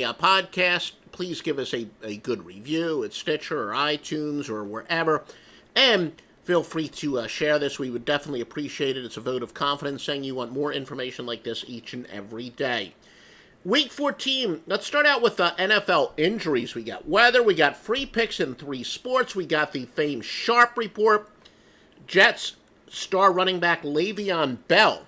podcast, please give us a good review at Stitcher or iTunes or wherever. And feel free to share this. We would definitely appreciate it. It's a vote of confidence saying you want more information like this each and every day. Week 14, let's start out with the NFL injuries. We got weather, we got free picks in 3 sports, we got the famed Sharp report. Jets star running back Le'Veon Bell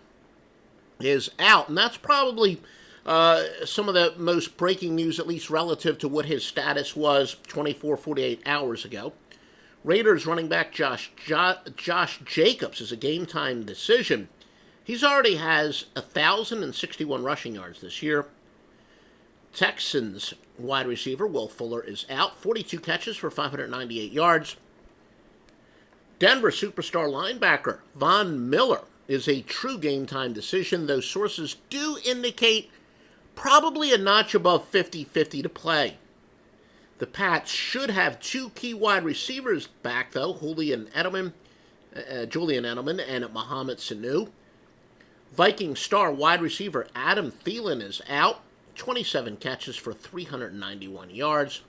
is out, and that's probably some of the most breaking news, at least relative to what his status was 48 hours ago. Raiders running back Josh Jacobs is a game-time decision. He's already has 1,061 rushing yards this year. Texans wide receiver Will Fuller is out, 42 catches for 598 yards. Denver superstar linebacker Von Miller is a true game-time decision, though sources do indicate probably a notch above 50-50 to play. The Pats should have 2 key wide receivers back, though, Julian Edelman and Mohamed Sanu. Viking star wide receiver Adam Thielen is out, 27 catches for 391 yards.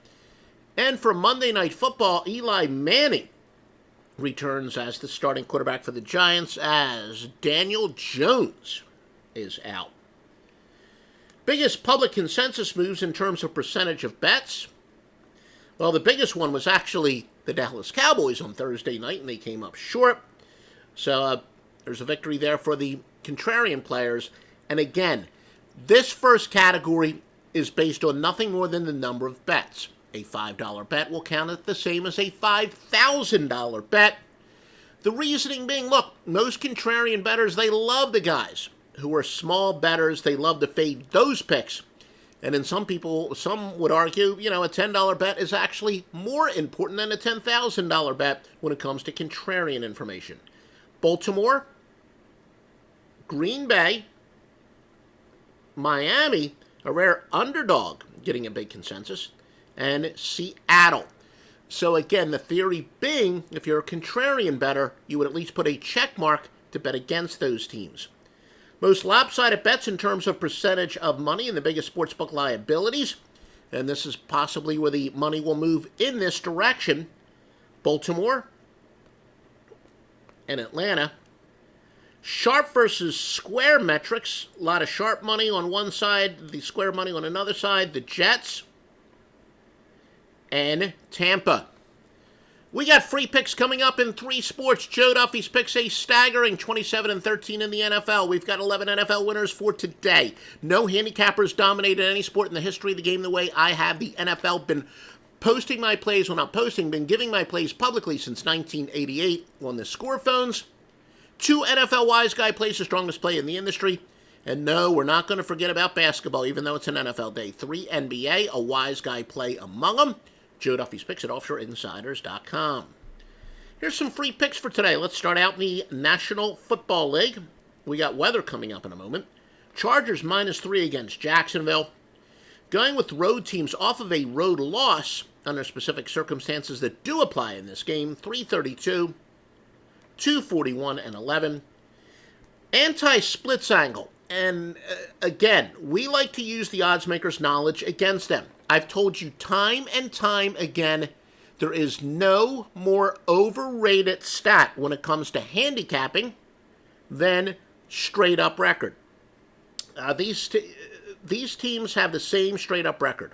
And for Monday Night Football, Eli Manning returns as the starting quarterback for the Giants as Daniel Jones is out. Biggest public consensus moves in terms of percentage of bets. Well, the biggest one was actually the Dallas Cowboys on Thursday night, and they came up short. So there's a victory there for the contrarian players. And again, this first category is based on nothing more than the number of bets. A $5 bet will count at the same as a $5,000 bet. The reasoning being, look, most contrarian bettors, they love the guys who are small bettors. They love to fade those picks. And then some would argue, a $10 bet is actually more important than a $10,000 bet when it comes to contrarian information. Baltimore, Green Bay, Miami, a rare underdog getting a big consensus, and Seattle. So again, the theory being, if you're a contrarian bettor, you would at least put a check mark to bet against those teams. Most lopsided bets in terms of percentage of money in the biggest sportsbook liabilities, and this is possibly where the money will move in this direction. Baltimore and Atlanta. Sharp versus square metrics. A lot of sharp money on one side, the square money on another side. The Jets and Tampa. We got free picks coming up in 3 sports. Joe Duffy's picks a staggering 27-13 in the NFL. We've got 11 NFL winners for today. No handicappers dominated any sport in the history of the game the way I have. The NFL been posting my plays, been giving my plays publicly since 1988 on the score phones. 2 NFL Wise Guy plays, the strongest play in the industry. And no, we're not going to forget about basketball, even though it's an NFL day. 3 NBA, a Wise Guy play among them. Joe Duffy's picks at offshoreinsiders.com. Here's some free picks for today. Let's start out in the National Football League. We got weather coming up in a moment. Chargers -3 against Jacksonville. Going with road teams off of a road loss under specific circumstances that do apply in this game. 332, 241, and 11. Anti-splits angle. And again, we like to use the odds makers' knowledge against them. I've told you time and time again, there is no more overrated stat when it comes to handicapping than straight-up record. These teams have the same straight-up record.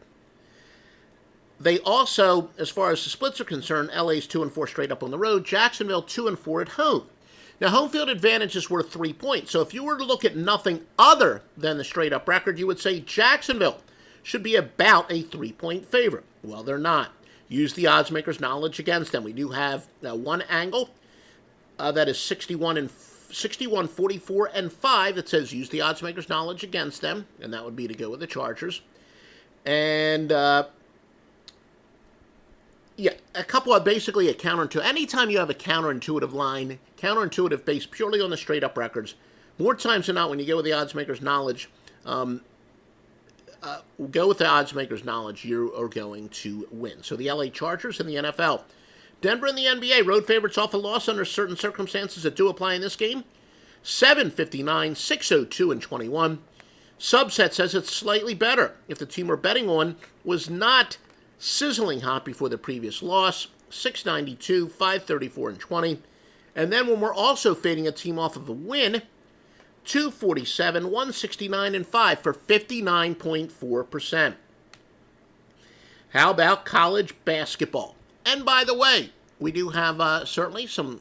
They also, as far as the splits are concerned, LA's 2-4 straight up on the road, Jacksonville 2-4 at home. Now, home field advantage is worth 3 points. So if you were to look at nothing other than the straight-up record, you would say Jacksonville should be about a 3-point favorite. Well, they're not. Use the odds makers' knowledge against them. We do have one angle that is 61, 44, and 5 that says use the odds makers' knowledge against them, and that would be to go with the Chargers. And a couple of basically a counterintuitive. Anytime you have a counterintuitive line, counterintuitive based purely on the straight up records, more times than not when you go with the odds makers' knowledge, you are going to win. So the LA Chargers and the NFL. Denver and the NBA, road favorites off a loss under certain circumstances that do apply in this game. 7-59, 6-02, and 21. Subset says it's slightly better if the team we're betting on was not sizzling hot before the previous loss, 692, 534, and 20. And then when we're also fading a team off of a win, 247, 169, and 5 for 59.4%. How about college basketball? And by the way, we do have certainly some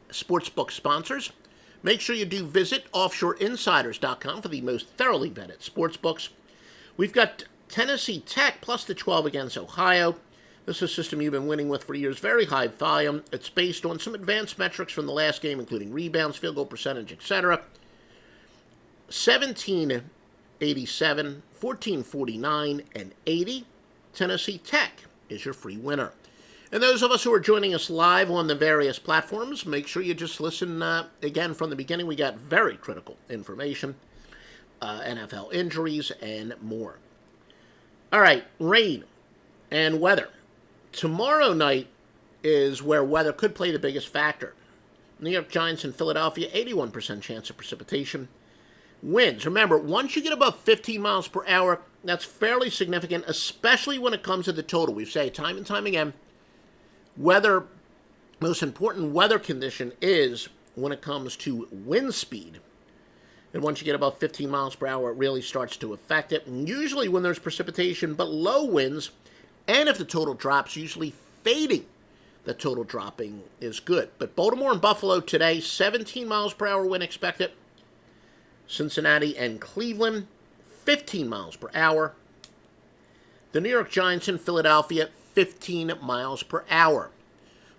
sportsbook sponsors. Make sure you do visit offshoreinsiders.com for the most thoroughly vetted sportsbooks. We've got Tennessee Tech plus the 12 against Ohio. This is a system you've been winning with for years. Very high volume. It's based on some advanced metrics from the last game, including rebounds, field goal percentage, etc. 1787, 1449, and 80. Tennessee Tech is your free winner. And those of us who are joining us live on the various platforms, make sure you just listen again from the beginning. We got very critical information, NFL injuries, and more. All right, rain and weather. Tomorrow night is where weather could play the biggest factor. New York Giants in Philadelphia, 81% chance of precipitation. Winds. Remember, once you get above 15 miles per hour, that's fairly significant, especially when it comes to the total. We've said time and time again, weather, most important weather condition is when it comes to wind speed. And once you get above 15 miles per hour, it really starts to affect it. And usually when there's precipitation, but low winds, and if the total drops, usually fading the total dropping is good. But Baltimore and Buffalo today, 17 miles per hour wind expected. Cincinnati and Cleveland, 15 miles per hour. The New York Giants in Philadelphia, 15 miles per hour.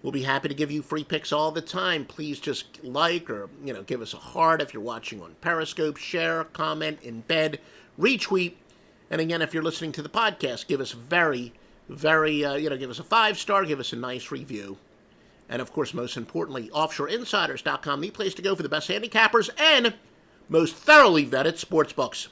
We'll be happy to give you free picks all the time. Please just like or, give us a heart if you're watching on Periscope. Share, comment, embed, retweet. And again, if you're listening to the podcast, give us give us a 5-star, give us a nice review. And of course, most importantly, offshoreinsiders.com, the place to go for the best handicappers and most thoroughly vetted sportsbooks.